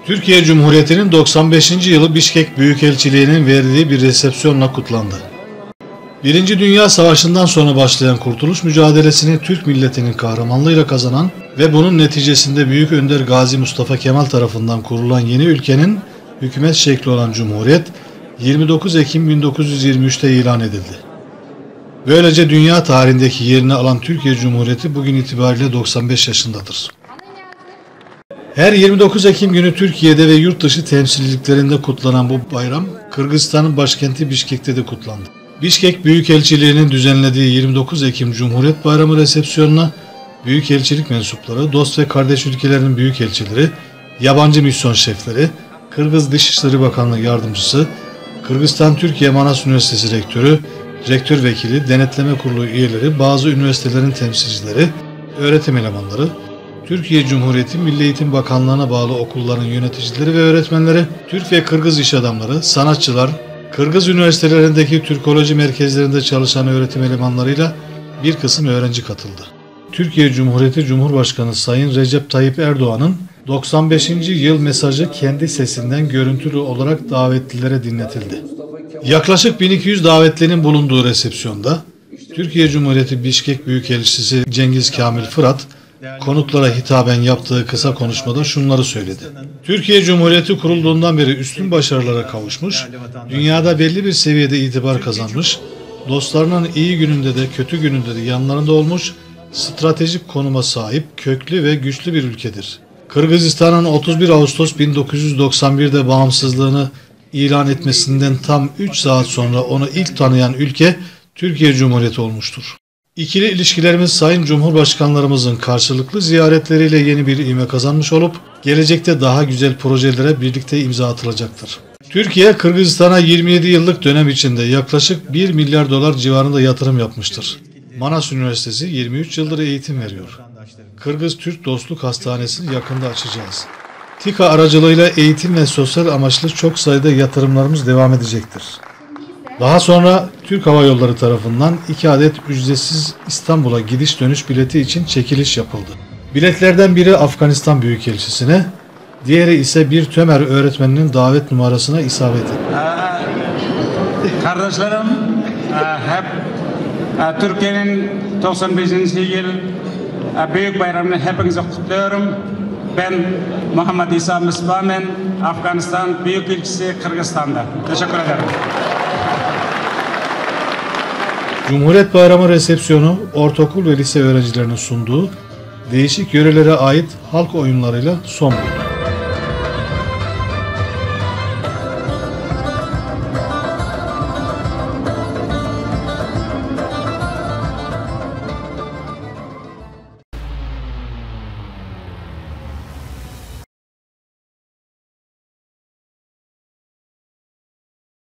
Türkiye Cumhuriyeti'nin 95. yılı Bişkek Büyükelçiliği'nin verdiği bir resepsiyonla kutlandı. Birinci Dünya Savaşı'ndan sonra başlayan kurtuluş mücadelesini Türk milletinin kahramanlığıyla kazanan ve bunun neticesinde Büyük Önder Gazi Mustafa Kemal tarafından kurulan yeni ülkenin hükümet şekli olan Cumhuriyet 29 Ekim 1923'te ilan edildi. Böylece dünya tarihindeki yerini alan Türkiye Cumhuriyeti bugün itibariyle 95 yaşındadır. Her 29 Ekim günü Türkiye'de ve yurt dışı temsilciliklerinde kutlanan bu bayram, Kırgızistan'ın başkenti Bişkek'te de kutlandı. Bişkek Büyükelçiliği'nin düzenlediği 29 Ekim Cumhuriyet Bayramı resepsiyonuna büyükelçilik mensupları, dost ve kardeş ülkelerin büyükelçileri, yabancı misyon şefleri, Kırgız Dışişleri Bakanlığı Yardımcısı, Kırgızistan-Türkiye Manas Üniversitesi Rektörü, Rektör Vekili, Denetleme Kurulu üyeleri, bazı üniversitelerin temsilcileri, öğretim elemanları, Türkiye Cumhuriyeti Milli Eğitim Bakanlığı'na bağlı okulların yöneticileri ve öğretmenleri, Türk ve Kırgız iş adamları, sanatçılar, Kırgız üniversitelerindeki Türkoloji merkezlerinde çalışan öğretim elemanlarıyla bir kısım öğrenci katıldı. Türkiye Cumhuriyeti Cumhurbaşkanı Sayın Recep Tayyip Erdoğan'ın 95. yıl mesajı kendi sesinden görüntülü olarak davetlilere dinletildi. Yaklaşık 1200 davetlinin bulunduğu resepsiyonda Türkiye Cumhuriyeti Bişkek Büyükelçisi Cengiz Kamil Fırat, konuklara hitaben yaptığı kısa konuşmada şunları söyledi. Türkiye Cumhuriyeti kurulduğundan beri üstün başarılara kavuşmuş, dünyada belli bir seviyede itibar kazanmış, dostlarının iyi gününde de kötü gününde de yanlarında olmuş, stratejik konuma sahip, köklü ve güçlü bir ülkedir. Kırgızistan'ın 31 Ağustos 1991'de bağımsızlığını ilan etmesinden tam 3 saat sonra onu ilk tanıyan ülke Türkiye Cumhuriyeti olmuştur. İkili ilişkilerimiz Sayın Cumhurbaşkanlarımızın karşılıklı ziyaretleriyle yeni bir ivme kazanmış olup gelecekte daha güzel projelere birlikte imza atılacaktır. Türkiye, Kırgızistan'a 27 yıllık dönem içinde yaklaşık 1 milyar dolar civarında yatırım yapmıştır. Manas Üniversitesi 23 yıldır eğitim veriyor. Kırgız-Türk Dostluk Hastanesi'ni yakında açacağız. TİKA aracılığıyla eğitim ve sosyal amaçlı çok sayıda yatırımlarımız devam edecektir. Daha sonra Türk Hava Yolları tarafından 2 adet ücretsiz İstanbul'a gidiş dönüş bileti için çekiliş yapıldı. Biletlerden biri Afganistan Büyükelçisi'ne, diğeri ise bir TÖMER öğretmeninin davet numarasına isabet etti. Kardeşlerim, hep Türkiye'nin 95. yıl Büyük Bayramını hepinize kutluyorum. Ben Muhammed İsa Misbamen, Afganistan Büyükelçisi Kırgızistan'da. Teşekkür ederim. Cumhuriyet Bayramı resepsiyonu ortaokul ve lise öğrencilerinin sunduğu değişik yörelere ait halk oyunlarıyla son buldu.